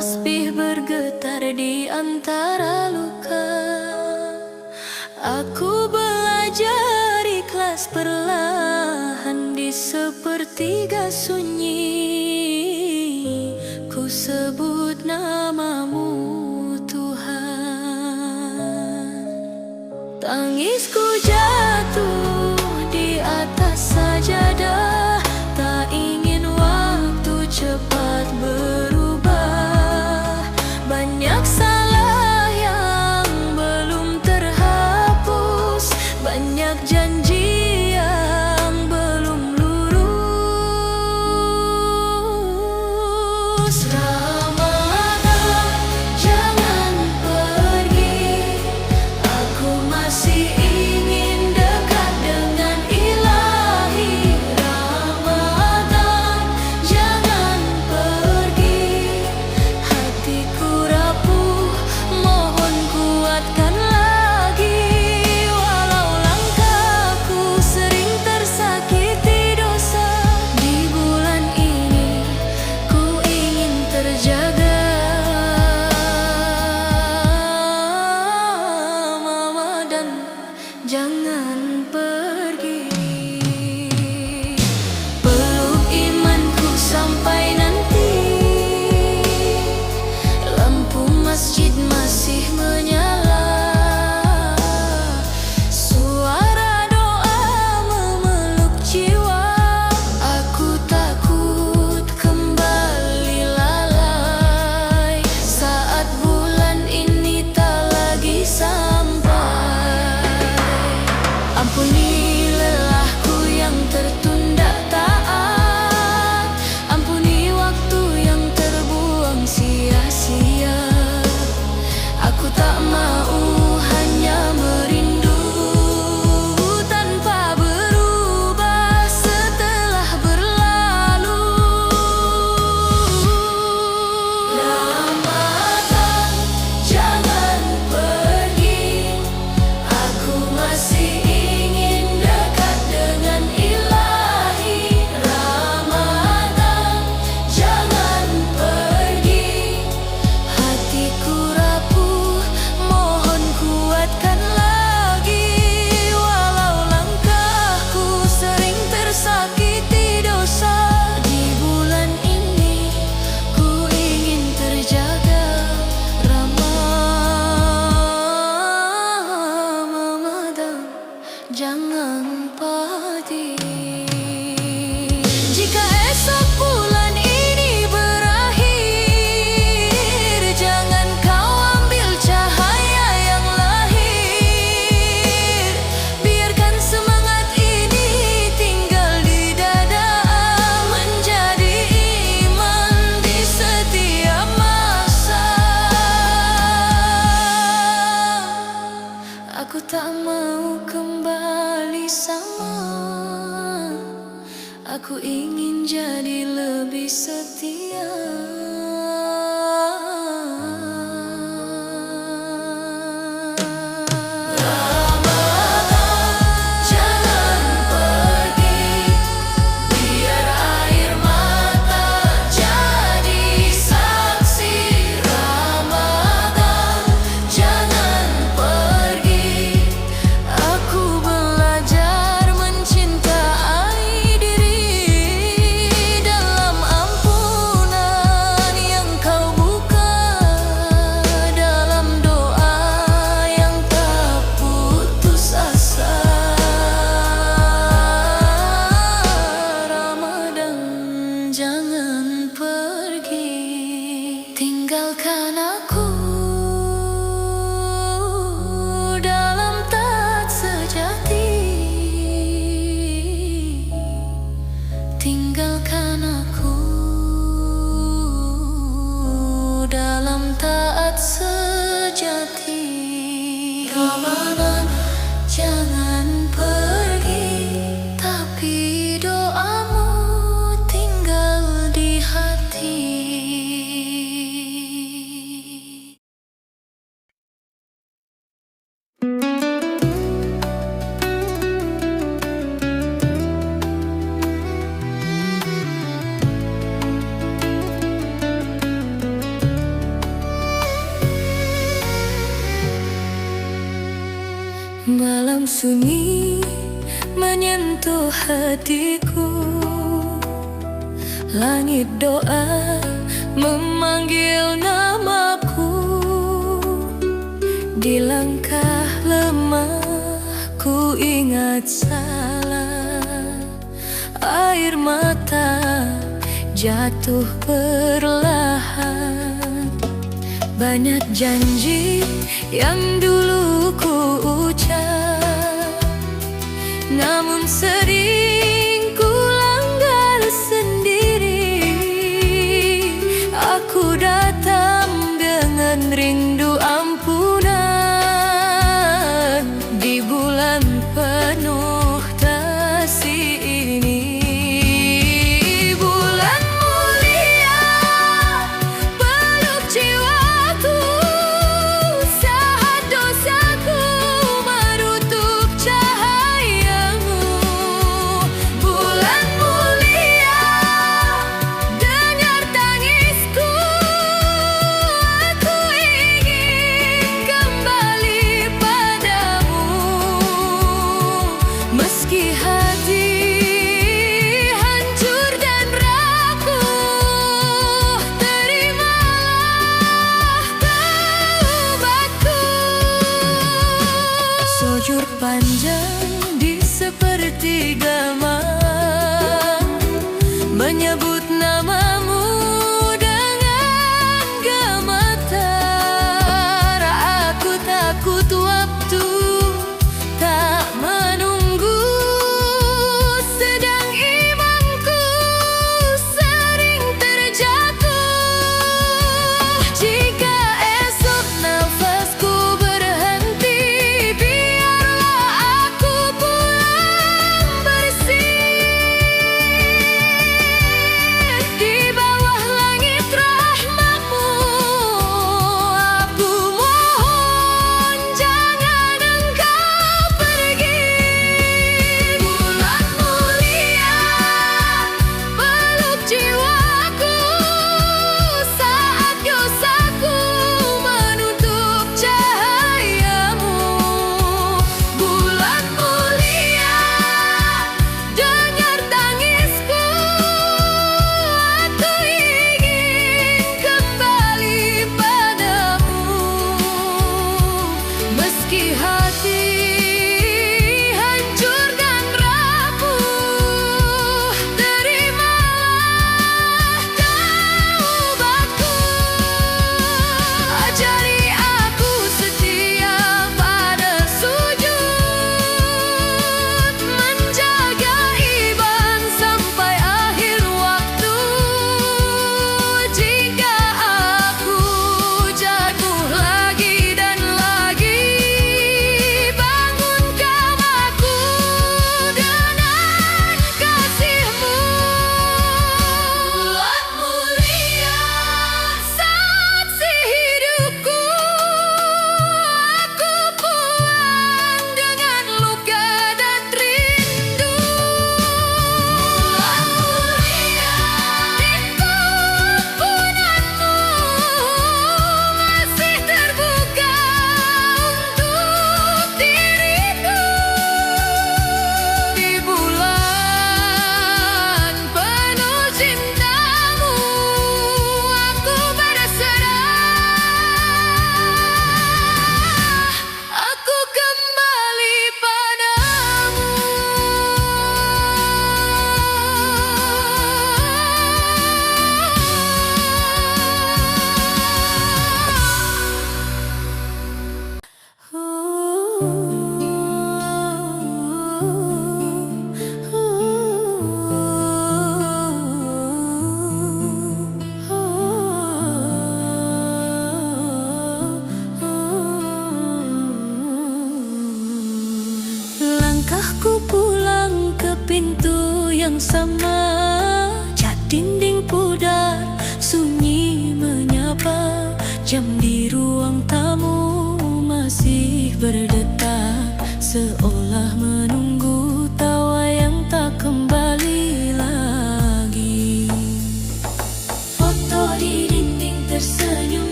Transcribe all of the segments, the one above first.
Tasbih bergetar di antara luka. Aku belajar ikhlas perlahan di sepertiga sunyi. Ku sebut namamu Tuhan. Tangisku jatuh di atas sajadah, tak ingin waktu cepat berubah. Banyak salah yang belum terhapus, banyak janji yang belum lurus. Ramadan, jangan pergi, aku masih ingin dekat dengan Ilahi. Ramadan, jangan pergi, hatiku rapuh, mohon kuatkan lagi. Walau langkahku sering tersakiti dosa, di bulan ini ku ingin terjaga. Ramadan, jangan pergi. Peluk imanku sampai nanti, lampu masjid masih menyala. Suara doa memeluk jiwa, aku takut kembali lalai saat bulan ini tak lagi sampai. Ampuni lelahku yang tertunda taat, ampuni waktu yang terbuang sia-sia. Aku tak mau hanya merindu tanpa berubah setelah berlalu. Ramadan, jangan pergi, aku masih ingin dekat dengan Ilahi. Ramadan, jangan pergi, hatiku rapuh, mohon kuatkan lagi. Walau langkahku sering tersakiti dosa, di bulan ini ku ingin terjaga. Ramadan, jangan pergi. Jika esok bulan ini berakhir, jangan kau ambil cahaya yang lahir. Biarkan semangat ini tinggal di dada, menjadi iman di setiap masa. Aku tak mau kembali sama, aku ingin jadi lebih setia. Ramadan, jangan pergi, biar air mata jadi saksi. Ramadan, jangan pergi, aku belajar mencintai diri dalam ampunan yang kau buka, dalam doa yang tak putus asa. Ramadan, jangan pergi, tinggalkan aku dalam taat sejati. Tinggalkan aku dalam taat sejati. Ramadan, jangan pergi, tapi doamu tinggal di hati. sunyi menyentuh hatiku. Langit doa memanggil namaku. Di langkah lemah ku ingat salah. Air mata jatuh perlahan. Banyak janji yang dulu ku ucap, namun sering ku langgar sendiri. Aku datang dengan rindu ampunan di bulan penuh kasih ini. Bulan mulia peluk jiwaku, saat dosaku menutup cahayamu.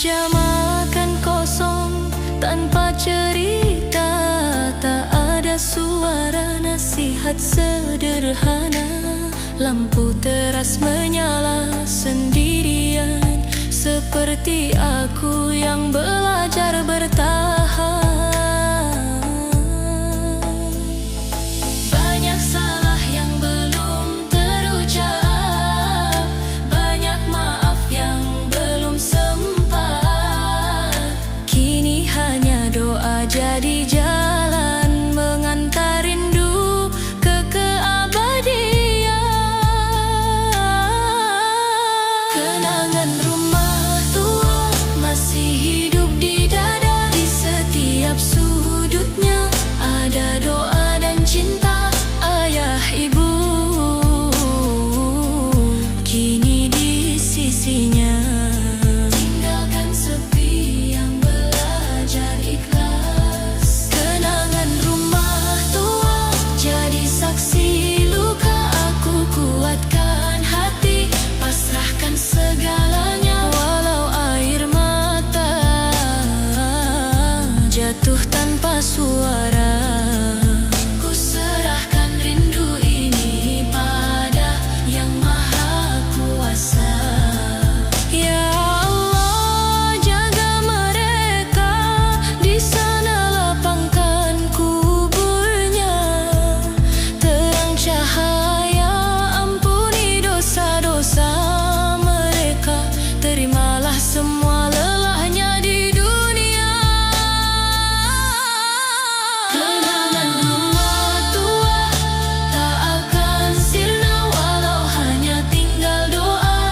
Meja makan kosong tanpa cerita, tak ada suara nasihat sederhana. Lampu teras menyala sendirian, seperti aku yang belajar bertahan. Banyak salah yang belum terucap, banyak maaf yang belum sempat. Kini hanya doa jadi jalan mengantar rindu ke keabadian. Kenangan rumah tua masih hidup di dada, di setiap sudutnya ada doa dan cinta ayah ibu. Kini di sisinya tinggalkan sepi yang belajar ikhlas. Kenangan rumah tua jadi saksi luka, aku kuatkan hati, pasrahkan segalanya. Walau air mata jatuh tanpa suara, ku serahkan rindu ini pada Yang Maha Kuasa. Ya Allah, jaga mereka, di sana lapangkan kuburnya. Terang cahaya, ampuni dosa-dosa mereka, terimalah semua lelahnya di dunia. Kenangan rumah tua tak akan sirna, walau hanya tinggal doa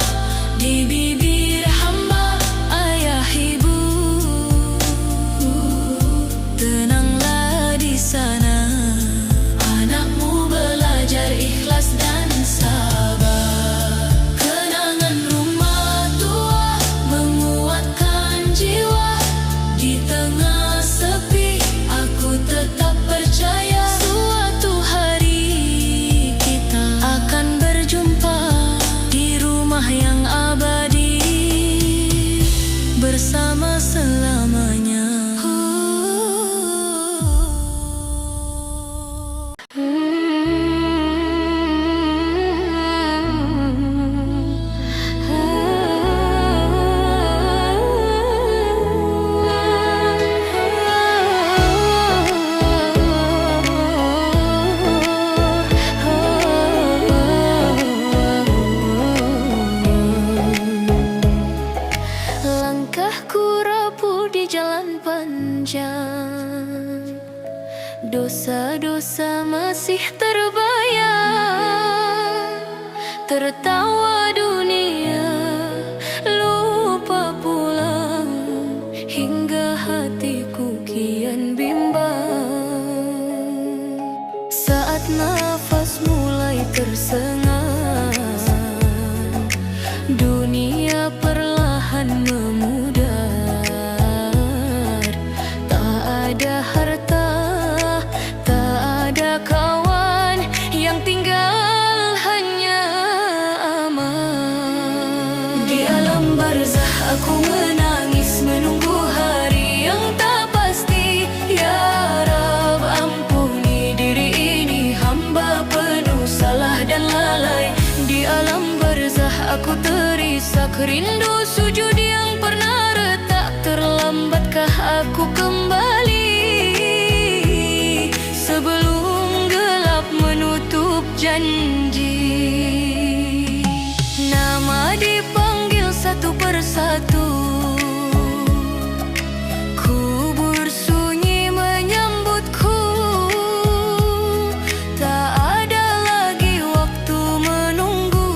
di bibir hamba ayah ibu. Tenanglah di sana, anakmu belajar ikhlas dan sabar. Kenangan rumah tua menguatkan jiwa, di tengah sepi aku tetap percaya suatu hari kita akan berjumpa di rumah yang abadi bersama selamanya. Langkahku rapuh di jalan panjang, dosa-dosa masih terbayang. Tertawa dunia, lupa pulang, hingga hatiku kian bimbang. Saat nafas mulai tersengat, dunia perlahan memudar. Tak ada harta, tak ada kawan, yang tinggal hanya aman. Di alam barzah aku menangis menunggu hari yang tak pasti. Ya Rab, ampuni diri ini, hamba penuh salah dan lalai. Di alam barzah aku terisak rindu sujud yang pernah retak. Terlambatkah aku kembali sebelum gelap menutup janji? Nama dipanggil satu persatu, kubur sunyi menyambutku. Tak ada lagi waktu menunggu,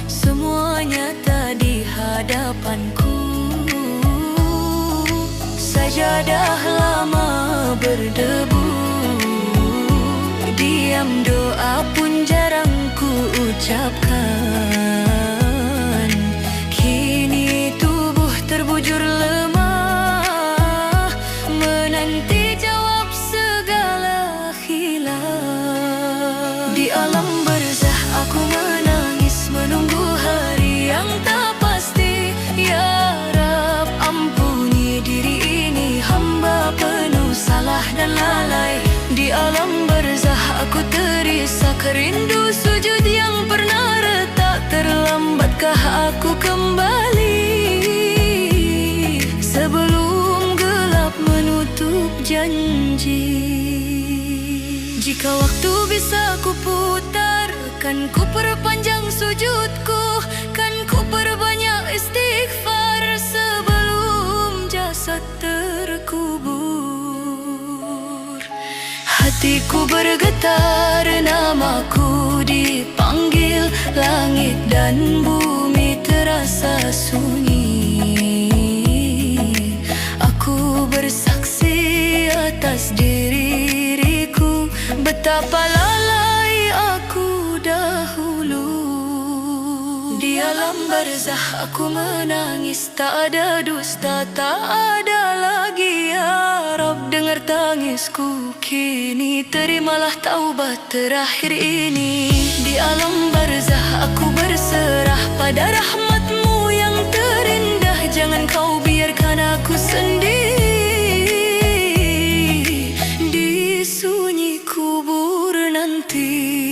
semua nyata di hadapanku. Sajadah lama berdebu, diam doa pun jarang ku ucapkan. Kini tubuh terbujur lemah, menanti jawab segala khilaf. Di alam barzah aku menangis menunggu hari yang tak pasti. merusak rindu sujud yang pernah retak. Terlambatkah aku kembali sebelum gelap menutup janji? Jika waktu bisa ku putar, kan ku perpanjang sujudku, kan ku perbanyak istighfar sebelum jasad terkubur. Hatiku bergetar, namaku dipanggil, langit dan bumi terasa sunyi. Aku bersaksi atas diriku, betapa lalai aku dahulu. Di alam barzah aku menangis, tak ada dusta, tak ada lagi. Ya Rab, dengar tangisku kini, terimalah taubat terakhir ini. Di alam barzah aku berserah pada rahmat-Mu yang terindah. Jangan Kau biarkan aku sendiri di sunyi kubur nanti.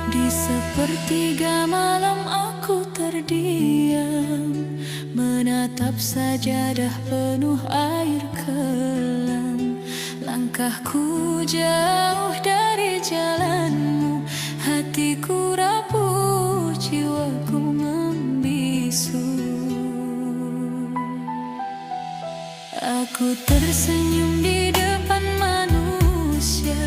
Di sepertiga malam aku terdiam, menatap sajadah penuh air kelam. Langkahku jauh dari jalan-Mu, hatiku rapuh, jiwaku membisu. Aku tersenyum di depan manusia,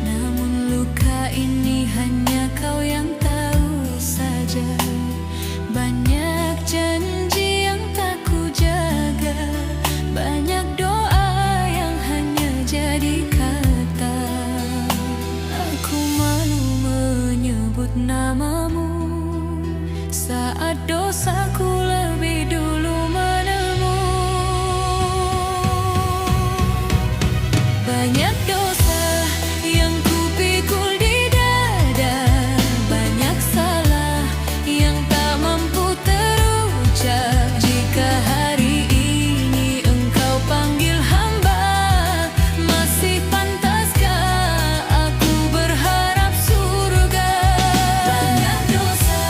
namun luka ini hanya Kau yang tahu saja. Banyak janji yang tak ku jaga, banyak doa yang hanya jadi kata. Aku malu menyebut nama-Mu saat dosaku lebih dulu menemu. Banyak dosa yang ku pikul di dada, banyak salah yang tak mampu terucap. Jika hari ini Engkau panggil hamba, masih pantaskah aku berharap surga? Banyak dosa,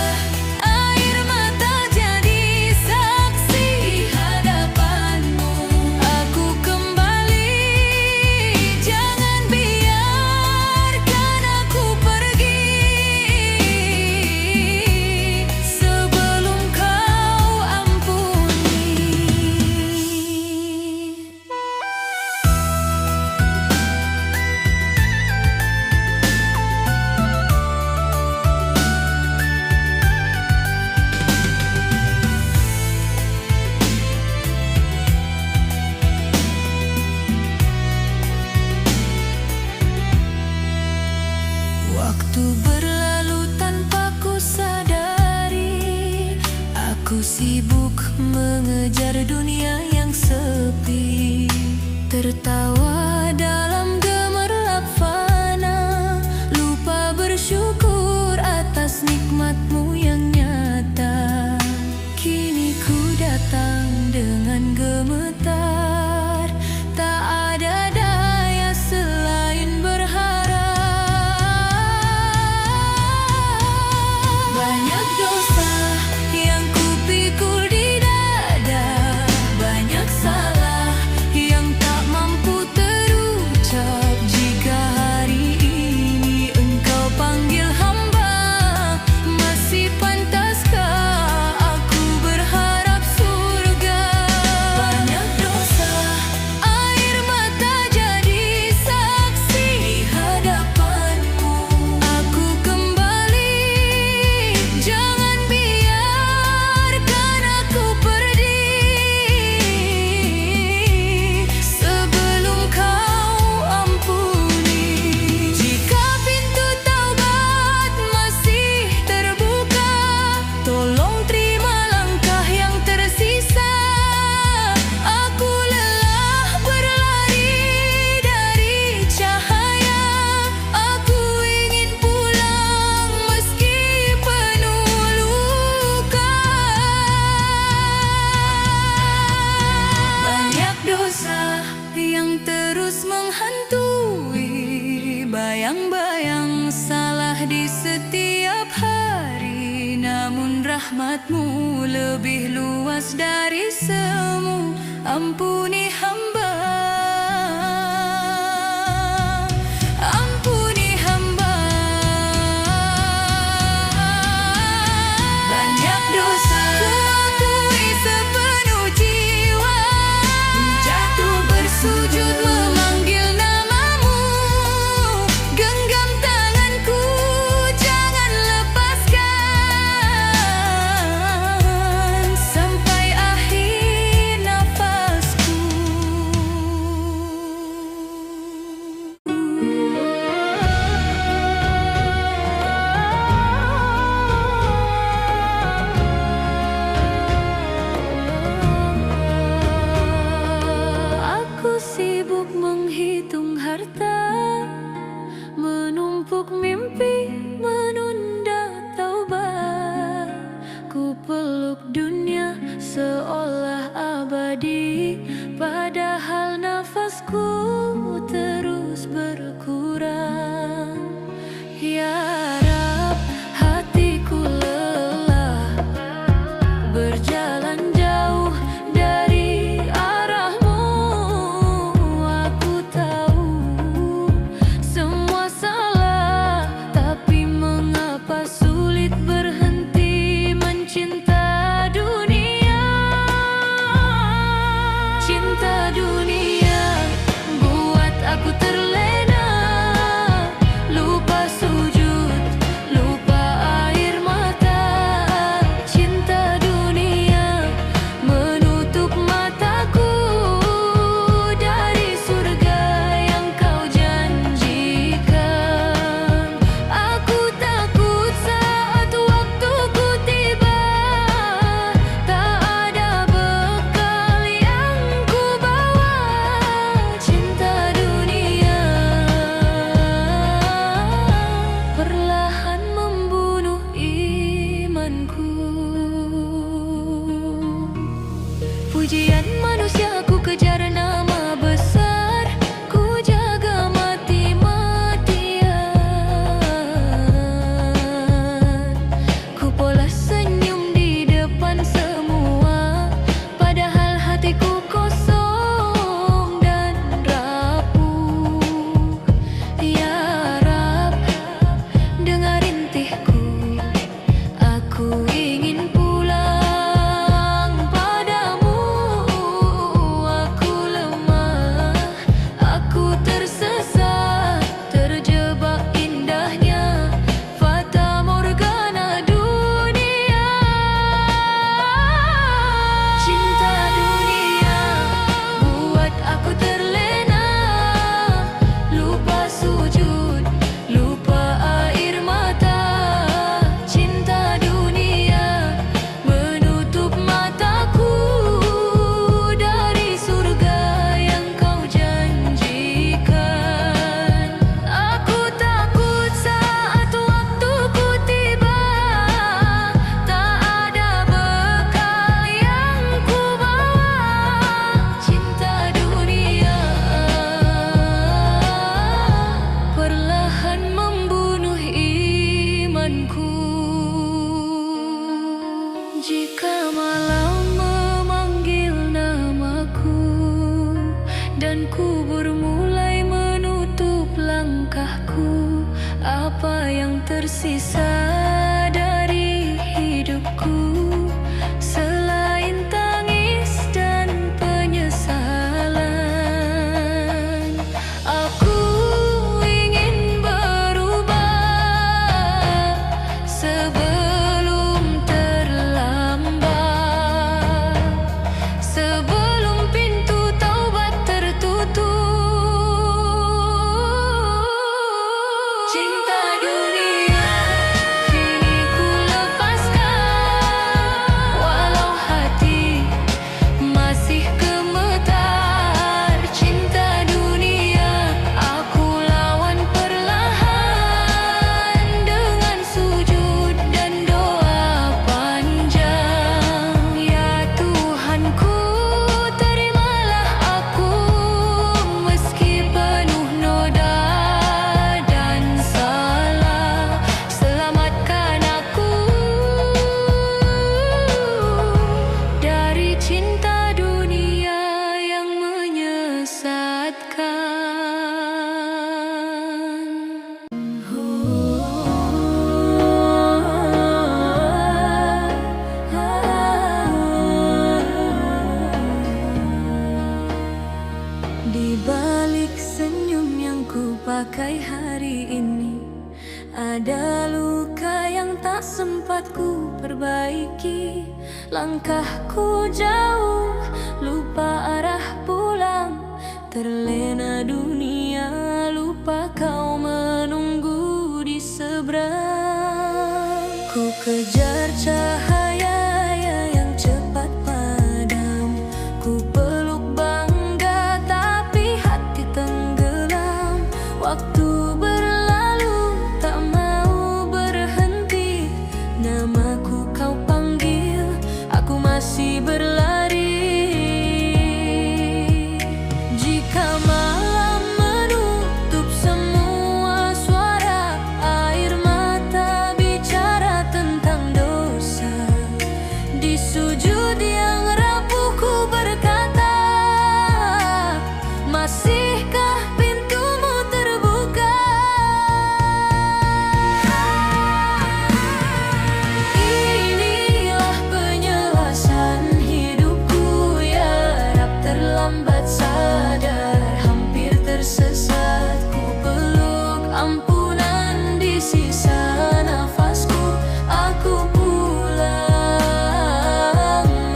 air mata jadi saksi di hadapan-Mu. Aku kembali, jangan biarkan aku pergi sebelum Kau ampuni. Waktu berlalu tanpa ku sadari, aku sibuk mengejar dunia yang sepi. Tertawa dalam gemerlap fana, lupa bersyukur atas nikmat-Mu yang nyata. Kini ku datang dengan gemetar, tak ada daya selain berharap. Banyak dosa yang ku pikul di dada, banyak salah yang tak mampu yang terus menghantui, bayang-bayang salah di setiap hari. Namun rahmat-Mu lebih luas dari semua. Ampuni hamba, ampuni hamba. Banyak dosa kuakui sepenuh jiwa, jatuh bersujud memanggil nama-Mu. Genggam tanganku, jangan lepaskan sampai akhir nafasku. Aku sibuk menghitung harta, menumpuk mimpi, menunda taubat. Ku peluk dunia seolah abadi, padahal nafasku terus berkurang. Ya Rab, hatiku lelah berjalan jauh dari arah-Mu. Aku tahu semua salah, tapi mengapa sulit berhenti mencinta dunia? Cinta dunia buat aku terlena, lupa sujud, lupa air mata. Cinta dunia menutup mataku dari surga yang Kau janjikan. Aku takut saat waktuku tiba, tak ada bekal yang ku bawa. Cinta dunia perlahan membunuh imanku. Pujian manusia ku kejar nama besar, ku jaga mati-matian. Ku pola senyum di depan semua, padahal hatiku kosong dan rapuh. Ya Rab, dengar rintihku, aku ingin pulang padamu. Aku lemah, aku tersesat, terjebak indahnya fata morgana dunia. Cinta dunia buat aku terlena, lupa sujud, lupa air mata. Cinta dunia menutup mataku dari surga yang Kau janjikan. Aku takut saat waktuku tiba, tak ada bekal yang ku bawa. Cinta dunia perlahan membunuh imanku. Jika malam memanggil namaku dan kubur mulai menutup langkahku, apa yang tersisa dari hidupku selain tangis dan penyesalan? Aku ingin berubah sebelum terlambat, sebelum pintu taubat tertutup. Cinta dunia kini Di balik senyum yang ku pakai hari ini, ada luka yang tak sempat ku perbaiki. Langkahku jauh, lupa arah pulang, terlena dunia, lupa kau menunggu di seberang. Ku kejar cahaya yang cepat padam, ku peluk bangga tapi hati tenggelam. Waktu berlalu tak mau berhenti, namaku kau panggil, aku masih berlari. Jika malam menutup semua suara, air mata bicara tentang dosa, di sujud yang rapuh ku berkata, masihkah pintumu terbuka? Inilah penjelasan hidupku, ya Rab, terlambat sadar, hampir tersesat. Ku peluk ampunan di sisa nafasku, aku pulang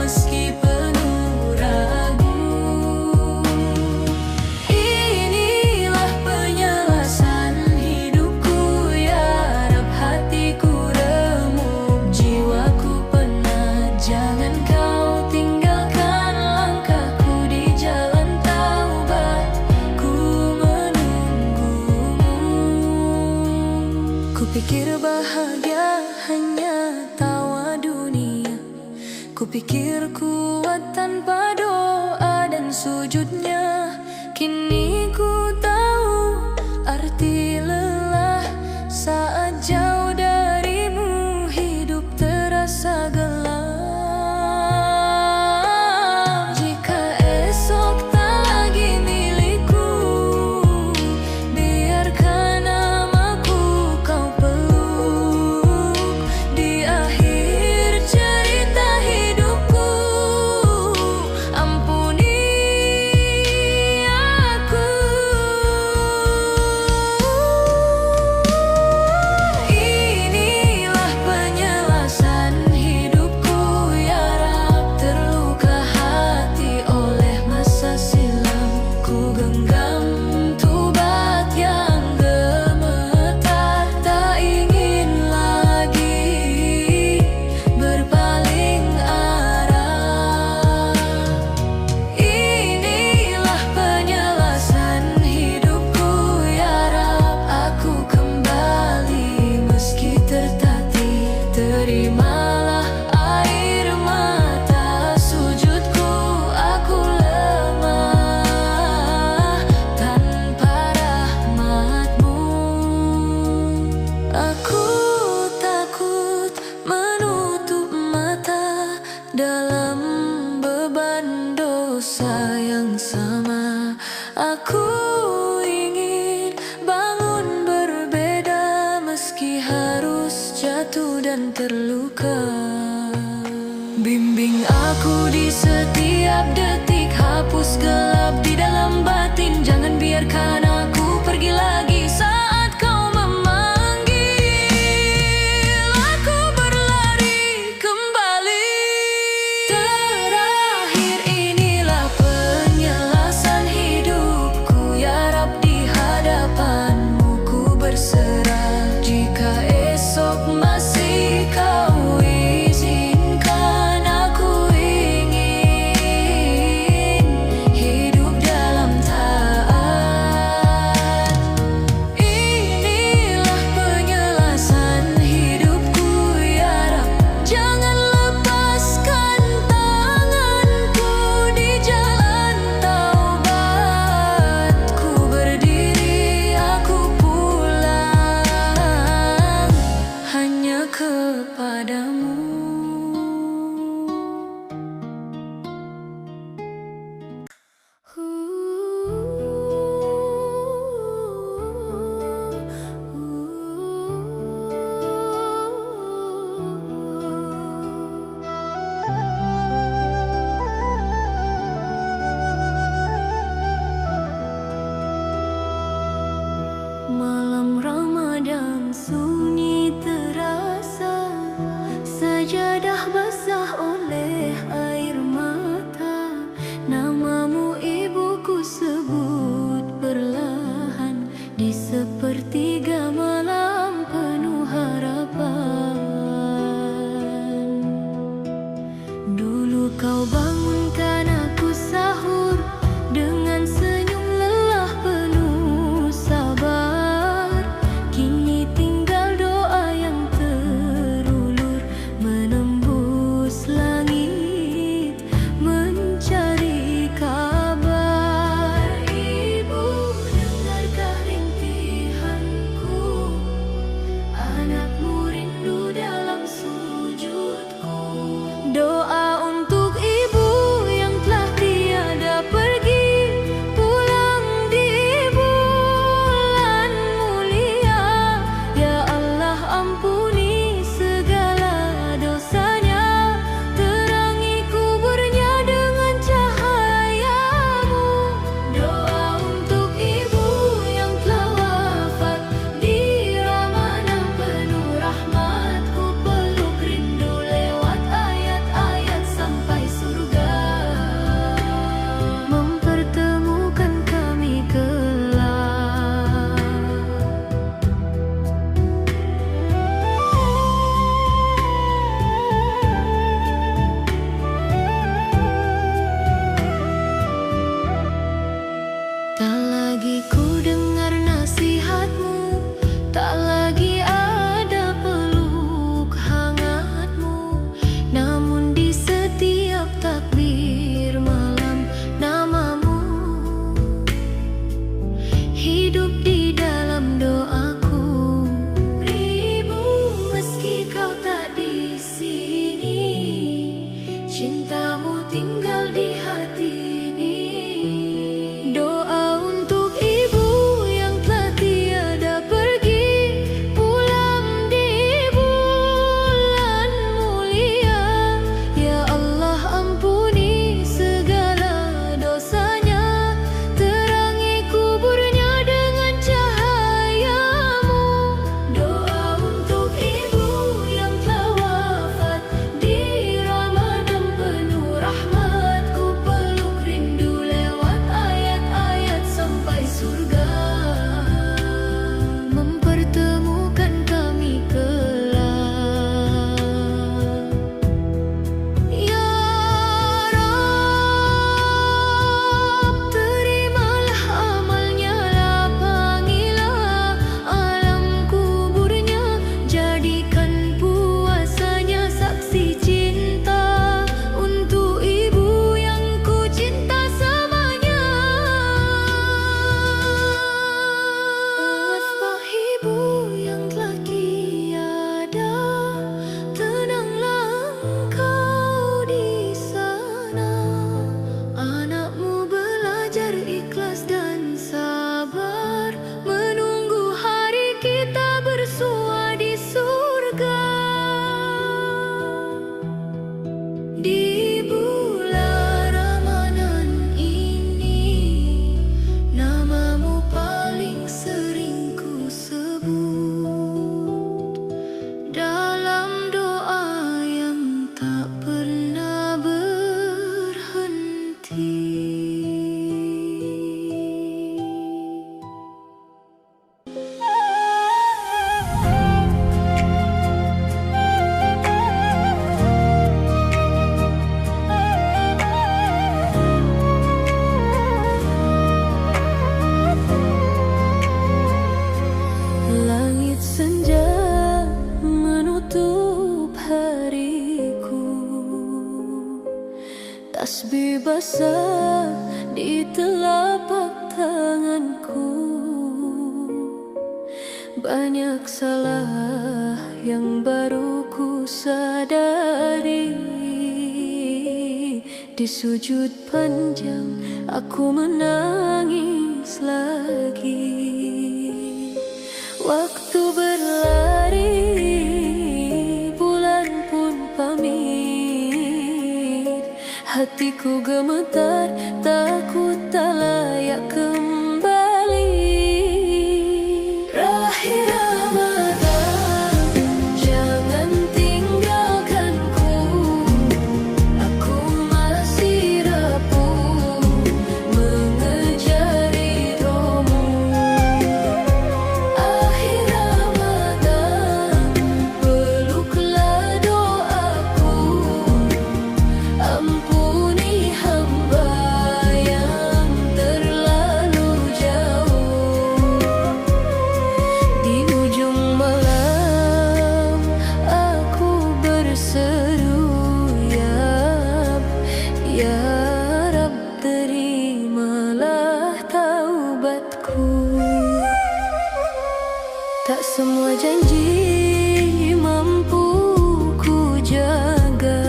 meski penuh ragu. Inilah penjelasan hidupku, ya Rab, hatiku remuk, jiwaku penat. Jangan kau tinggalkan langkahku di jalan taubat, ku menunggumu. Kupikir bahagia hanya tawa dunia, kupikir kuat tanpa doa dan sujudnya. Kini ku tahu arti lelah, saat jauh darimu hidup terasa gelap. Jika esok tak lagi milikku, biarkan namaku kau peluk. Di akhir cerita hidupku, ampuni aku. Inilah penjelasan hidupku, ya Rab, terluka hati oleh masa silam. Ku genggam tobat yang gemetar, tak ingin lagi berpaling arah. Inilah penjelasan hidupku, ya Rab, aku kembali meski tertatih. Terimalah air mata sujudku, aku lemah tanpa rahmat-Mu. Aku takut menutup mata dalam beban dosa yang sama. Aku ingin bangun berbeda meski harus jatuh dan terluka. Bimbing aku di setiap detik, hapus gelap di dalam batin. Jangan biarkan aku pergi lagi saat kau memanggil. Aku berlari kembali. Terakhir inilah penjelasan hidupku, ya Rab, di hadapan-Mu ku berserah. Jika esok masih kau izinkan, aku ingin hidup Malam Ramadan sunyi terasa, sajadah basah oleh air mata. Namamu ibuku sebut perlahan di sepertiga malam penuh harapan. Dulu kau bangunkan aku sahur dengan senyum lelah penuh sabar. Kini tinggal doa yang terulur menembus langit mencari kabar. Ibu, dengarkah rintihanku, anakmu rindu dalam sujudku. Doa untuk ibu yang telah tiada pergi, pulang di bulan mulia. Ya Allah, ampuni segala dosanya, terangi kuburnya dengan cahayamu. Doa untuk ibu yang telah wafat di Ramadan penuh rahmat, ku peluk rindu lewat ayat-ayat sampai surga, mempertemukan kami kelak. Tak lagi ku dengar nasihatmu, tak lagi ada peluk hangatmu. Namun di setiap takbir malam namamu hidup di dalam doaku. Ibu, meski kau tak di sini, cintamu tinggal di hati ini. Doa untuk ibu yang telah tiada pergi, pulang di bulan mulia. Ya Allah, ampuni segala dosanya, terangi kuburnya dengan cahayamu. Doa untuk ibu yang telah wafat di Ramadan penuh rahmat, ku peluk rindu lewat ayat-ayat sampai surga, mempertemukan kami kelak. Ya Rabb, terimalah amalnya, lapangilah alam kuburnya, jadikan puasanya saksi cinta untuk ibu yang ku cinta selamanya. Wasbah ibu yang telah tiada, tenanglah engkau di sana. Anakmu belajar ikhlas dan sabar, menunggu hari kita bersua di surga. Di bulan Ramadan ini, namamu paling sering ku sebut dalam doa yang tak pernah berhenti. Langit senja menutup hariku, tasbih basah di telapak tanganku. Banyak salah yang baru ku sadari, di sujud panjang aku menangis lagi. Waktu berlari, bulan pun pamit. Hatiku gemetar, takut tak layak kembali. taubatku. Tak semua janji mampu ku jaga,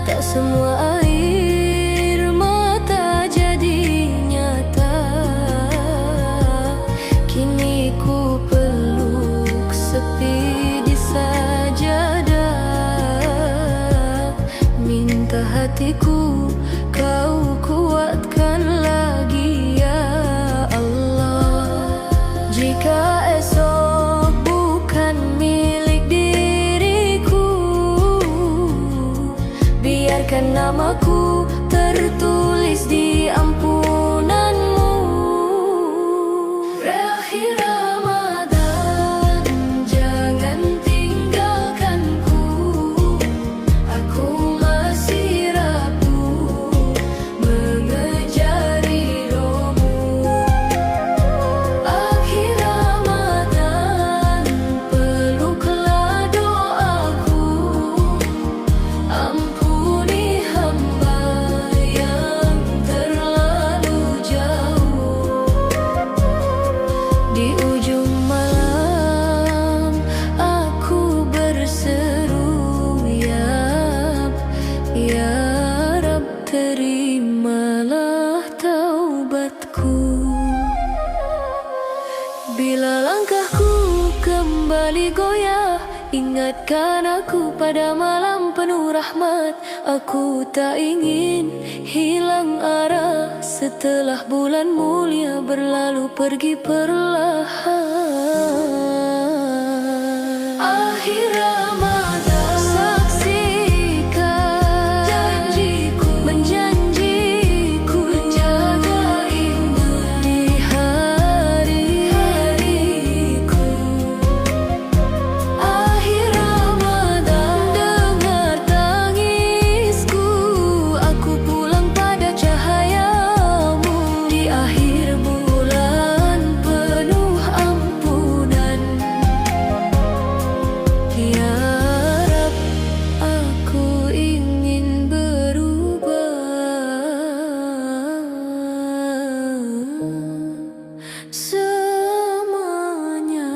tak semua air mata jadi nyata. Kini ku peluk sepi di sajadah, minta hatiku kau kuatkan lagi ya Allah. Jika esok bukan milik diriku, biarkan namaku tertulis di ampunanmu. Berakhir Ramadan, jangan tinggalkanku. Aku masih rapuh mengejar ridhomu. Akhir Ramadan, peluklah doaku. Ampuni hamba yang terlalu jauh. Di ujung malam aku berseru, ya Rab, terimalah taubatku. Bila langkahku kembali goyah, ingatkan aku pada malam penuh rahmat. Aku tak ingin hilang arah setelah bulan mulia berlalu pergi perlahan. Akhir Ramadan, saksikan janjiku, menjanjiku menjaga iman di hari-hariku. Akhir Ramadan, dengar tangisku, aku pulang pada cahayamu. Di akhir bulan penuh ampunan, ya Rab, aku ingin berubah semuanya.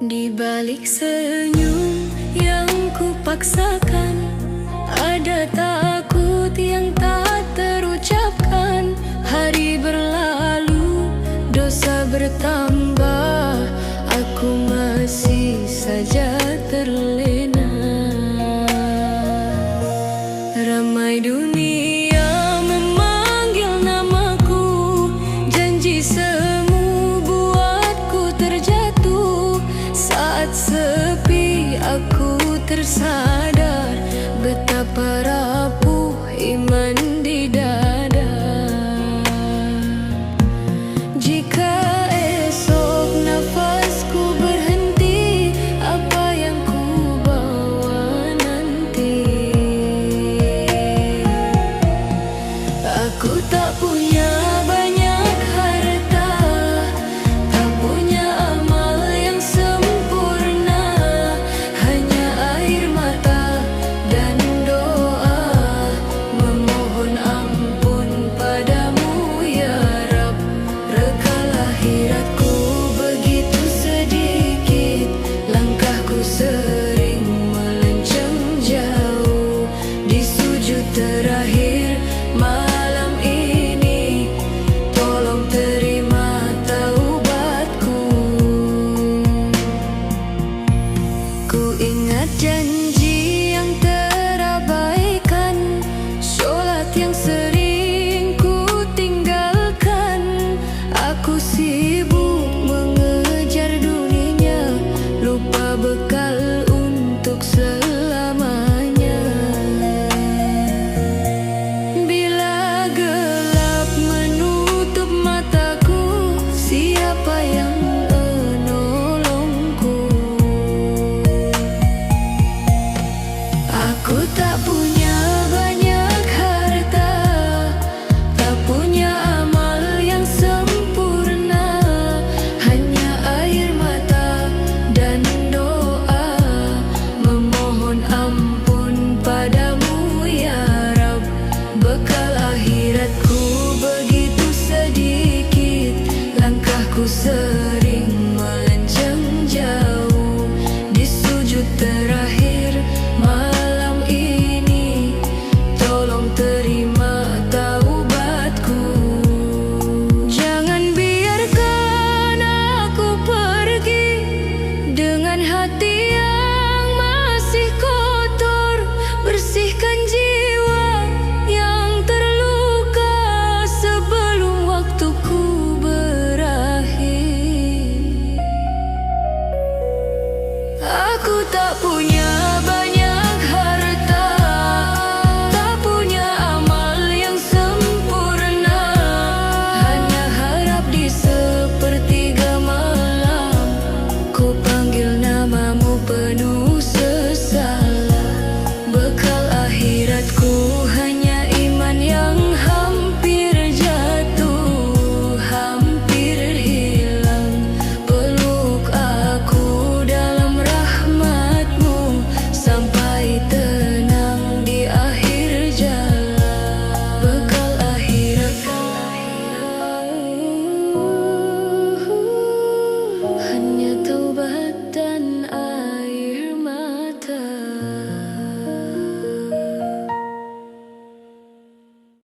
Di balik senyum yang ku paksakan, ada takut yang tak terucapkan. Hari berlalu, dosa bertambah, aku masih saja terlena. Ramai dunia memanggil namaku, janji semu buatku terjatuh. Saat sepi aku tersadar betapa rapuh